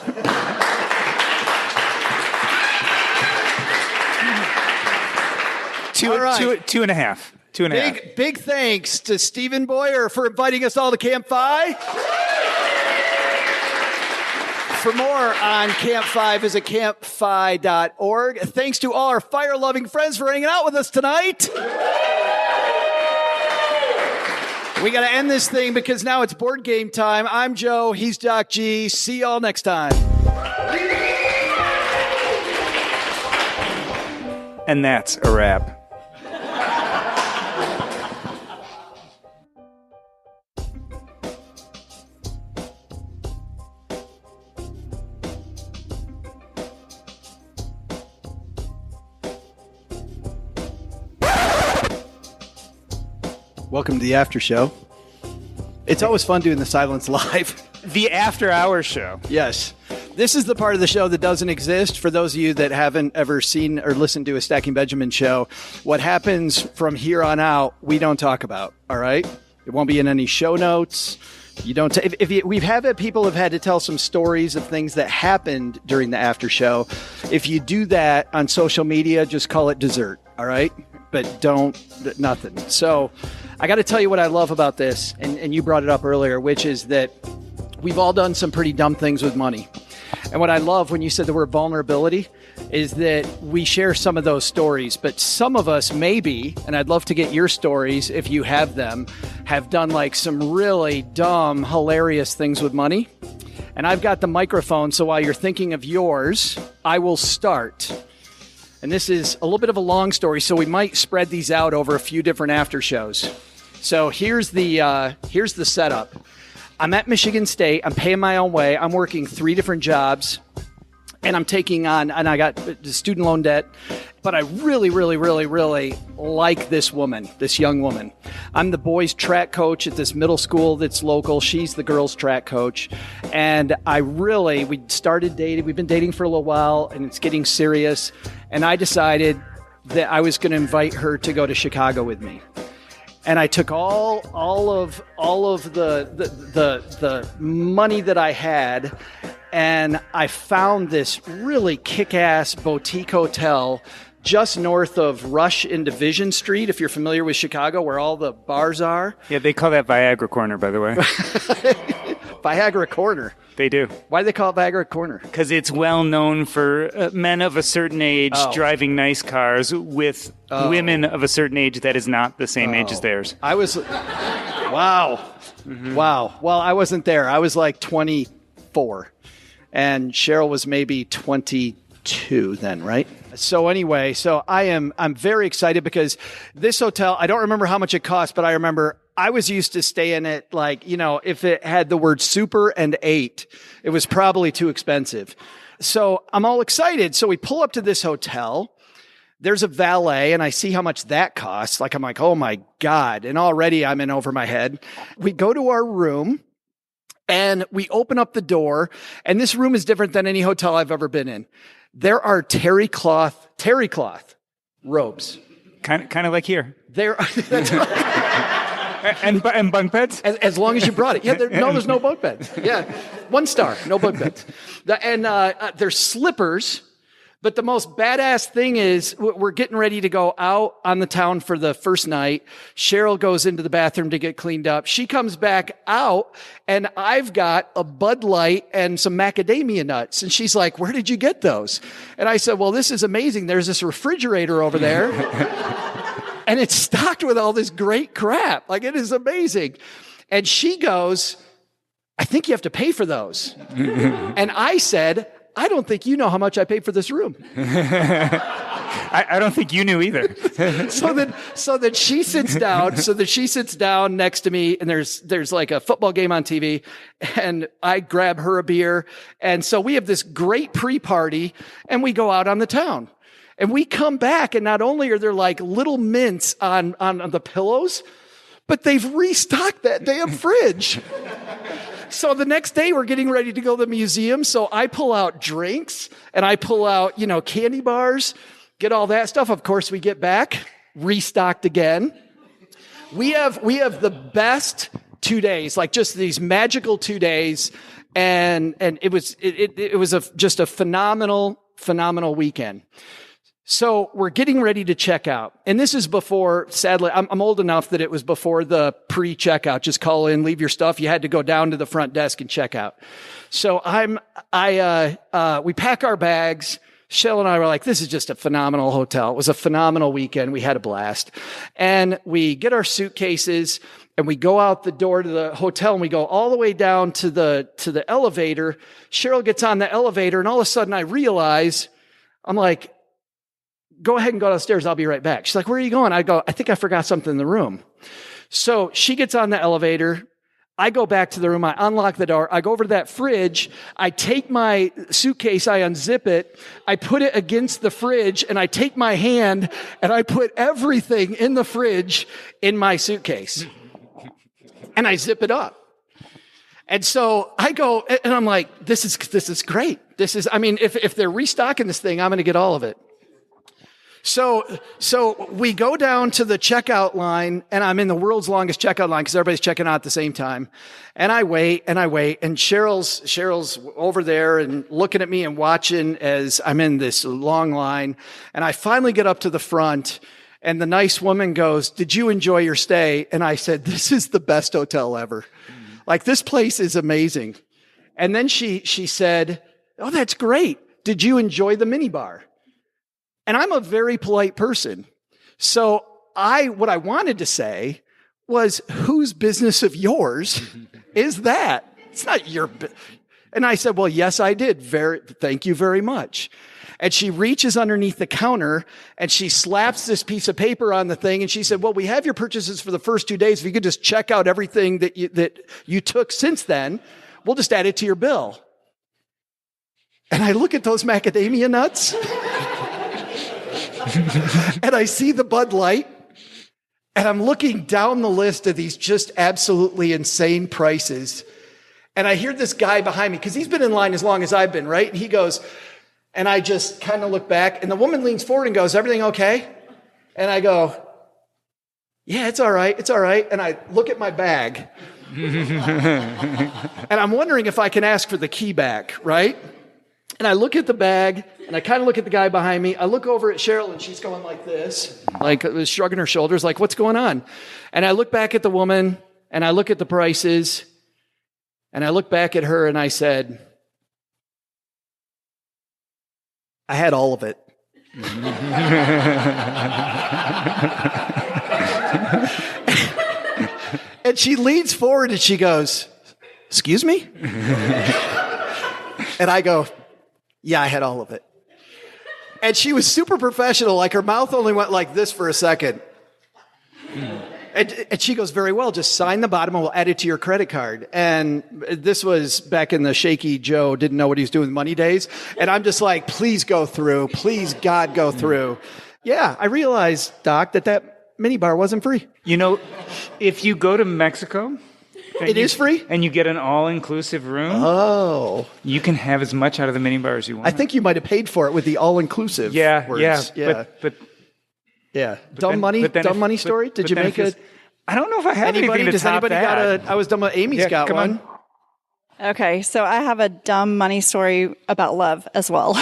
Two and a half. Big thanks to Stephen Boyer for inviting us all to CampFI. For more on CampFI, visit campfi.org. Thanks to all our fire-loving friends for hanging out with us tonight. We got to end this thing because now it's board game time. I'm Joe. He's Doc G. See y'all next time. And that's a wrap. Welcome to the after show. It's always fun doing the Silence Live. The after hours show. Yes. This is the part of the show that doesn't exist. For those of you that haven't ever seen or listened to a Stacking Benjamin show, what happens from here on out, we don't talk about. All right? It won't be in any show notes. You don't. People have had to tell some stories of things that happened during the after show. If you do that on social media, just call it dessert. All right? But nothing. So I got to tell you what I love about this, and you brought it up earlier, which is that we've all done some pretty dumb things with money. And what I love when you said the word vulnerability is that we share some of those stories, but some of us maybe, and I'd love to get your stories if you have them, have done like some really dumb, hilarious things with money. And I've got the microphone, so while you're thinking of yours, I will start. And this is a little bit of a long story, so we might spread these out over a few different after shows. So here's the setup. I'm at Michigan State. I'm paying my own way. I'm working 3 different jobs, and I'm taking on, and I got student loan debt, but I really, really, really, really like this woman, this young woman. I'm the boys' track coach at this middle school that's local. She's the girls' track coach, and we started dating. We've been dating for a little while, and it's getting serious, and I decided that I was going to invite her to go to Chicago with me. And I took all of the money that I had, and I found this really kick-ass boutique hotel just north of Rush and Division Street, if you're familiar with Chicago, where all the bars are. Yeah, they call that Viagra Corner, by the way. Viagra Corner. They do. Why do they call it Viagra Corner? Because it's well known for men of a certain age driving nice cars with women of a certain age that is not the same age as theirs. I was, wow. Mm-hmm. Wow. Well, I wasn't there. I was like 24, and Cheryl was maybe 22 then, right? So anyway, I'm very excited because this hotel, I don't remember how much it cost, but I remember I was used to staying at if it had the word super and 8, it was probably too expensive. So I'm all excited. So we pull up to this hotel. There's a valet, and I see how much that costs. I'm like, oh my God. And already I'm in over my head. We go to our room and we open up the door, and this room is different than any hotel I've ever been in. There are terry cloth robes. Kind of like here. There and bunk beds? As long as you brought it. Yeah, there's no bunk beds. Yeah, 1 star, no bunk beds. And there's slippers. But the most badass thing is we're getting ready to go out on the town for the first night. Cheryl goes into the bathroom to get cleaned up. She comes back out, and I've got a Bud Light and some macadamia nuts. And she's like, where did you get those? And I said, well, this is amazing. There's this refrigerator over there. And it's stocked with all this great crap. It is amazing. And she goes, I think you have to pay for those. And I said, I don't think you know how much I paid for this room. I don't think you knew either. So that she sits down next to me, and there's like a football game on TV, and I grab her a beer. And so we have this great pre-party, and we go out on the town. And we come back, and not only are there like little mints on the pillows, but they've restocked that damn fridge. So the next day we're getting ready to go to the museum. So I pull out drinks, and I pull out, candy bars, get all that stuff. Of course, we get back, restocked again. We have the best 2 days, like just these magical 2 days. And it was just a phenomenal weekend. So we're getting ready to check out. And this is before, sadly, I'm old enough that it was before the pre-checkout. Just call in, leave your stuff. You had to go down to the front desk and check out. So we pack our bags. Shell and I were like, this is just a phenomenal hotel. It was a phenomenal weekend. We had a blast. And we get our suitcases, and we go out the door to the hotel, and we go all the way down to the elevator. Cheryl gets on the elevator, and all of a sudden I realize, I'm like, go ahead and go downstairs. I'll be right back. She's like, where are you going? I go, I think I forgot something in the room. So she gets on the elevator. I go back to the room. I unlock the door. I go over to that fridge. I take my suitcase. I unzip it. I put it against the fridge, and I take my hand, and I put everything in the fridge in my suitcase. And I zip it up. And so I go, and I'm like, this is great. If they're restocking this thing, I'm going to get all of it. So we go down to the checkout line, and I'm in the world's longest checkout line because everybody's checking out at the same time. And I wait, and Cheryl's over there and looking at me and watching as I'm in this long line. And I finally get up to the front, and the nice woman goes, did you enjoy your stay? And I said, this is the best hotel ever. This place is amazing. And then she said, oh, that's great. Did you enjoy the minibar? And I'm a very polite person. So what I wanted to say was, whose business of yours is that? It's not your And I said, well, yes, I did. Thank you very much. And she reaches underneath the counter, and she slaps this piece of paper on the thing. And she said, well, we have your purchases for the first 2 days. If you could just check out everything that you took since then, we'll just add it to your bill. And I look at those macadamia nuts. And I see the Bud Light, and I'm looking down the list of these just absolutely insane prices. And I hear this guy behind me, because he's been in line as long as I've been, right? And he goes, and I just kind of look back, and the woman leans forward and goes, everything okay? And I go, yeah, it's all right. It's all right. And I look at my bag, and I'm wondering if I can ask for the key back, right? And I look at the bag, and I kind of look at the guy behind me. I look over at Cheryl, and she's going like this, like shrugging her shoulders, like, what's going on? And I look back at the woman, and I look at the prices, and I look back at her, and I said, I had all of it. And she leans forward, and she goes, excuse me? And I go, yeah, I had all of it. And she was super professional. Like her mouth only went like this for a second. And she goes, very well, just sign the bottom and we'll add it to your credit card. And this was back in the shaky Joe, didn't know what he was doing money days. And I'm just like, please go through. Please, God, go through. Yeah, I realized, Doc, that minibar wasn't free. You know, if you go to Mexico... It is free? And you get an all-inclusive room. Oh. You can have as much out of the minibar as you want. I think you might have paid for it with the all-inclusive words. Yeah. Dumb money story? Did you make it? I don't know if I have anything to does top anybody that. got I was dumb. Amy's got come one. on. Okay, so I have a dumb money story about love as well.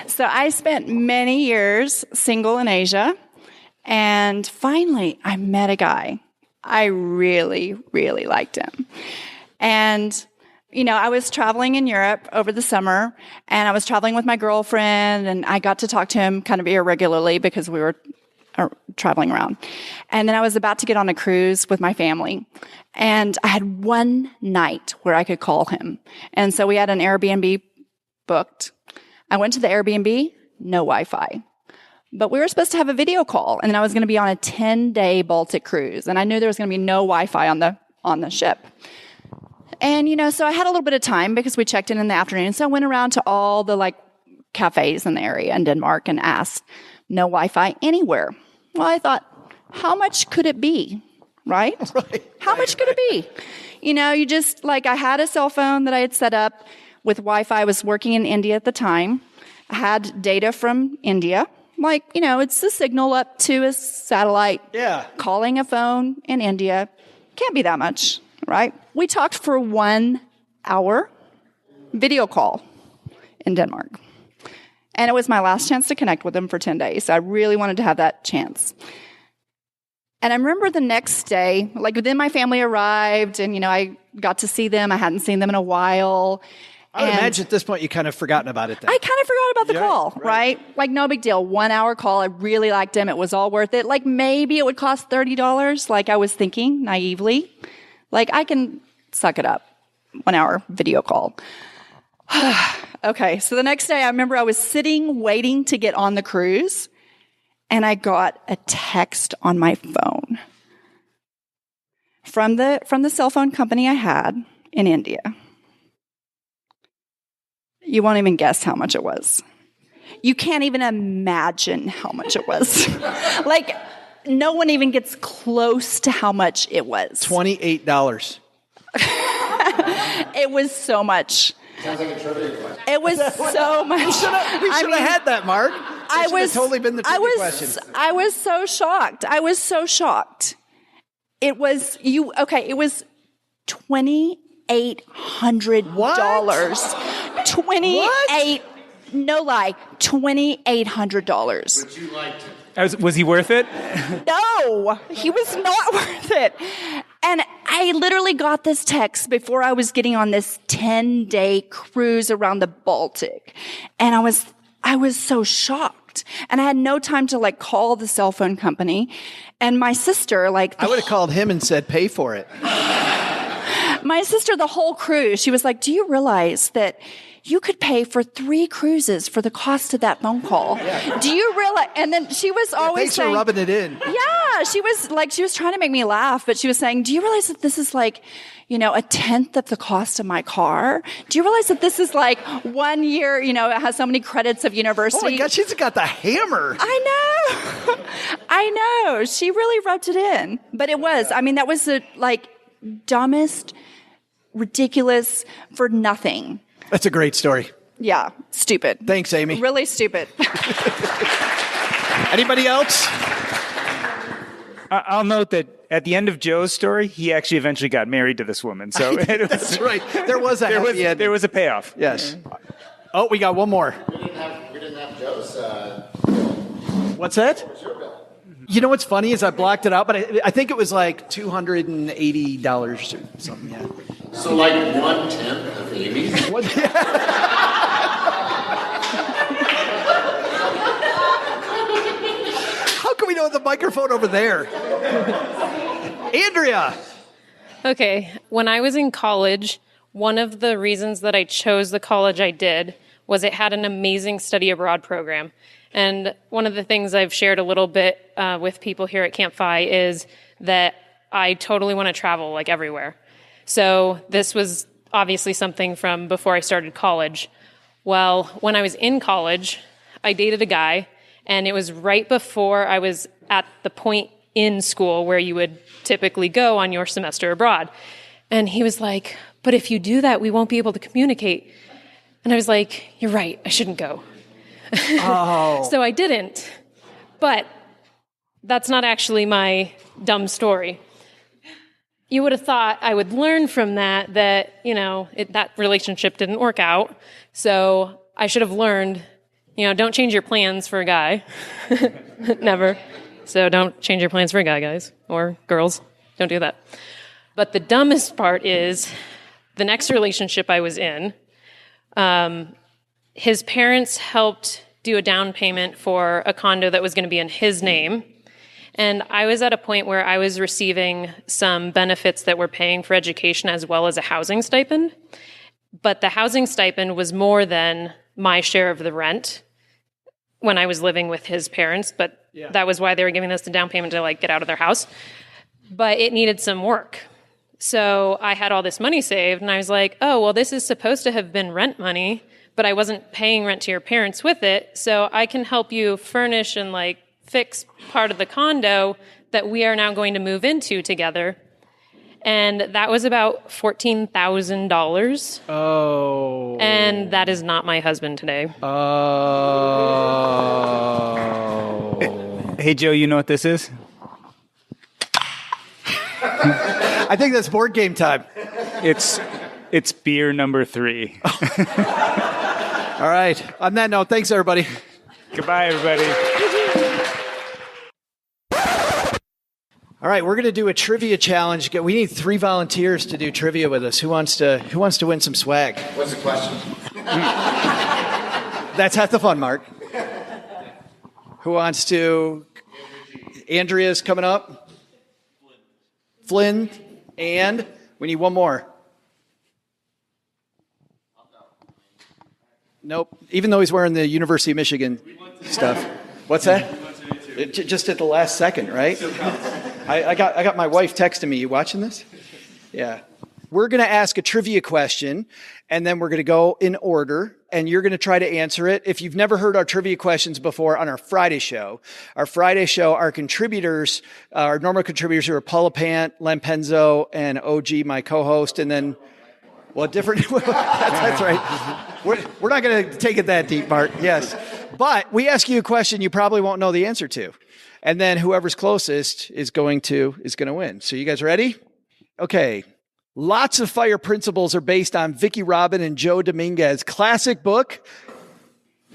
So I spent many years single in Asia, and finally I met a guy. I really, really liked him. And, you know, I was traveling in Europe over the summer, and I was traveling with my girlfriend, and I got to talk to him kind of irregularly because we were traveling around. And then I was about to get on a cruise with my family, and I had one night where I could call him. And so we had an Airbnb booked. I went to the Airbnb, no Wi-Fi. But we were supposed to have a video call, and then I was going to be on a 10-day Baltic cruise, and I knew there was going to be no Wi-Fi on the ship. And, you know, so I had a little bit of time because we checked in the afternoon, so I went around to all the, cafes in the area in Denmark and asked, no Wi-Fi anywhere. Well, I thought, how much could it be, right? How much could it be? You know, you just, I had a cell phone that I had set up with Wi-Fi. I was working in India at the time. I had data from India. It's the signal up to a satellite. Yeah. Calling a phone in India. Can't be that much, right? We talked for 1 hour video call in Denmark. And it was my last chance to connect with him for 10 days. I really wanted to have that chance. And I remember the next day, then my family arrived, and, I got to see them. I hadn't seen them in a while. I would imagine at this point you kind of forgotten about it then. I kind of forgot about the call, right? No big deal. 1 hour call. I really liked him. It was all worth it. Maybe it would cost $30, I was thinking naively. I can suck it up. 1 hour video call. Okay, so the next day I remember I was sitting waiting to get on the cruise, and I got a text on my phone from the cell phone company I had in India. You won't even guess how much it was. You can't even imagine how much it was. No one even gets close to how much it was. $28. It was so much. Sounds like a trivia question. It was so much. We should have had that, Mark. I was totally been the trivia question. I was so shocked. It was it was $2,800. No lie, $2,800. Would you like to? Was he worth it? No, he was not worth it. And I literally got this text before I was getting on this 10-day cruise around the Baltic. And I was so shocked. And I had no time to call the cell phone company. And my sister, I would have called him and said, pay for it. My sister, the whole cruise, she was like, do you realize that you could pay for 3 cruises for the cost of that phone call? Yeah. Do you realize? And then she was always saying, thanks for rubbing it in. Yeah, she was trying to make me laugh, but she was saying, do you realize that this is a tenth of the cost of my car? Do you realize that this is 1 year, it has so many credits of university? Oh my God, she's got the hammer. I know. She really rubbed it in. But it was, that was the dumbest, ridiculous, for nothing. That's a great story. Yeah, stupid. Thanks, Amy. Really stupid. Anybody else? I'll note that at the end of Joe's story, he actually eventually got married to this woman. So that's right. There was a happy ending. There was a payoff. Yes. Oh, we got one more. We didn't have Joe's. What's that? What was your bill? You know what's funny is I blocked it out, but I think it was like $280 or something. Yeah. So like 1/10 of Amy's. What? How can we know the microphone over there? Andrea. Okay, when I was in college, one of the reasons that I chose the college I did was it had an amazing study abroad program. And one of the things I've shared a little bit with people here at CampFI is that I totally want to travel like everywhere. So this was obviously something from before I started college. Well, when I was in college, I dated a guy, and it was right before I was at the point in school where you would typically go on your semester abroad. And he was like, but if you do that, we won't be able to communicate. And I was like, you're right, I shouldn't go. Oh. So I didn't. But that's not actually my dumb story. You would have thought I would learn from that, that relationship didn't work out. So I should have learned, don't change your plans for a guy. Never. So don't change your plans for a guy, guys, or girls. Don't do that. But the dumbest part is the next relationship I was in, his parents helped do a down payment for a condo that was going to be in his name. And I was at a point where I was receiving some benefits that were paying for education as well as a housing stipend. But the housing stipend was more than my share of the rent when I was living with his parents. But that was why they were giving us the down payment to get out of their house. But it needed some work. So I had all this money saved, and I was like, oh, well, this is supposed to have been rent money, but I wasn't paying rent to your parents with it, so I can help you furnish and fix part of the condo that we are now going to move into together. And that was about $14,000. Oh. And that is not my husband today. Oh. Hey, Joe, you know what this is? I think that's board game time. It's beer number 3. All right. On that note, thanks, everybody. Goodbye, everybody. All right, we're going to do a trivia challenge. We need 3 volunteers to do trivia with us. Who wants to win some swag? What's the question? That's half the fun, Mark. Who wants to? Andrea's coming up. Flynn, and we need one more. Nope. Even though he's wearing the University of Michigan stuff. What's that? Just at the last second, right? I got my wife texting me. You watching this? Yeah. We're going to ask a trivia question, and then we're going to go in order, and you're going to try to answer it. If you've never heard our trivia questions before on our Friday show, our contributors, our normal contributors who are Paula Pant, Len Penzo, and OG, my co-host, and then, different. That's right. We're not going to take it that deep, Mark. Yes. But we ask you a question you probably won't know the answer to. And then whoever's closest is going to win. So you guys ready? Okay. Lots of Fire Principles are based on Vicki Robin and Joe Dominguez classic book.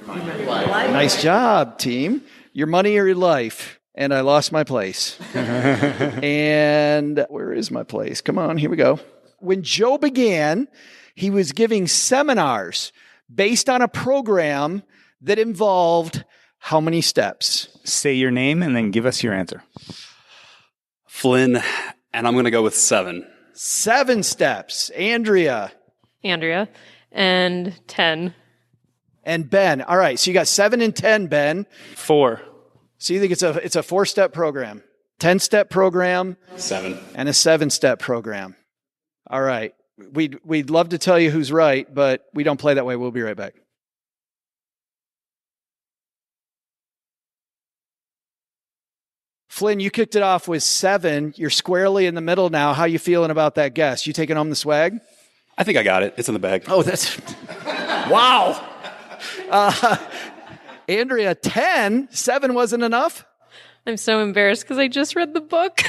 Nice job, team. Your Money or Your Life. And I lost my place. And where is my place? Come on, here we go. When Joe began, he was giving seminars based on a program that involved how many steps? Say your name and then give us your answer. Flynn, and I'm going to go with 7. 7 steps. Andrea. And 10. And Ben. All right, so you got 7 and 10, Ben. 4. So you think it's a 4-step program, 10-step program, 7, and a 7-step program. All right. We'd love to tell you who's right, but we don't play that way. We'll be right back. Flynn, you kicked it off with 7. You're squarely in the middle now. How you feeling about that guess? You taking home the swag? I think I got it. It's in the bag. Oh, that's... Wow. Andrea, 10. 7 wasn't enough? I'm so embarrassed because I just read the book.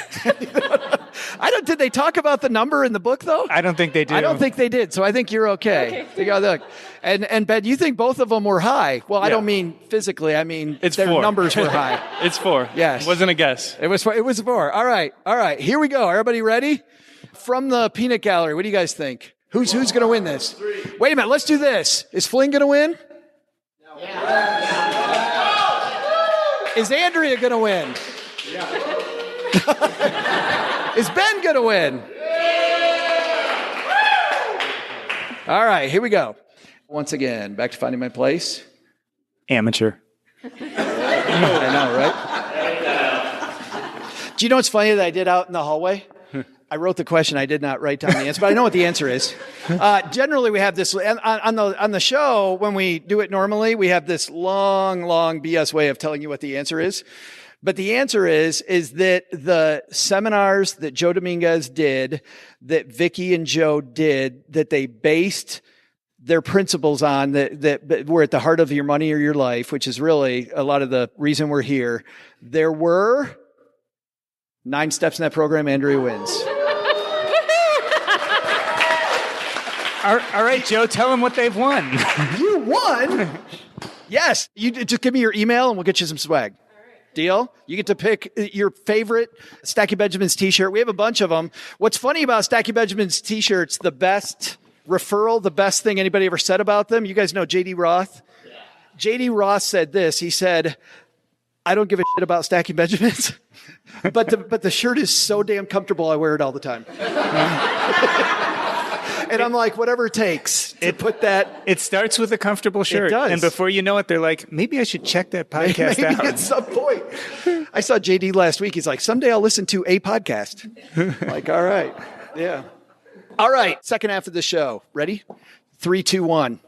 Did they talk about the number in the book though? I don't think they do. I don't think they did. So I think you're okay. Look. And Ben, you think both of them were high. Well, I don't mean physically. I mean, it's their 4. numbers were high. It's 4. Yes. It wasn't a guess. It was 4. It was 4. All right. Here we go. Everybody ready? From the peanut gallery, what do you guys think? Who's going to win this? 3. Wait a minute. Let's do this. Is Flynn going to win? Is Andrea going to win? Is Ben going to win? All right, here we go. Once again, back to finding my place. Amateur. I know, right? Do you know what's funny that I did out in the hallway? I wrote the question. I did not write down the answer, but I know what the answer is. Generally, we have this on the show when we do it normally. We have this long BS way of telling you what the answer is. But the answer is that the seminars that Joe Dominguez did, that Vicky and Joe did, that they based their principles on, that were at the heart of your money or your life, which is really a lot of the reason we're here. There were 9 steps in that program. Andrea wins. All right, Joe, tell them what they've won. You won? Yes. You just give me your email and we'll get you some swag. Deal? You get to pick your favorite Stacky Benjamins t-shirt. We have a bunch of them. What's funny about Stacky Benjamins t-shirts, the best referral, the best thing anybody ever said about them, you guys know J.D. Roth? Yeah. J.D. Roth said this. He said, I don't give a shit about Stacky Benjamins, but the shirt is so damn comfortable, I wear it all the time. And I'm like, whatever it takes to put that. It starts with a comfortable shirt. It does. And before you know it, they're like, maybe I should check that podcast Maybe out. at some point. I saw JD last week. He's like, someday I'll listen to a podcast. Like, all right. Yeah. All right. Second half of the show. Ready? 3, 2, 1.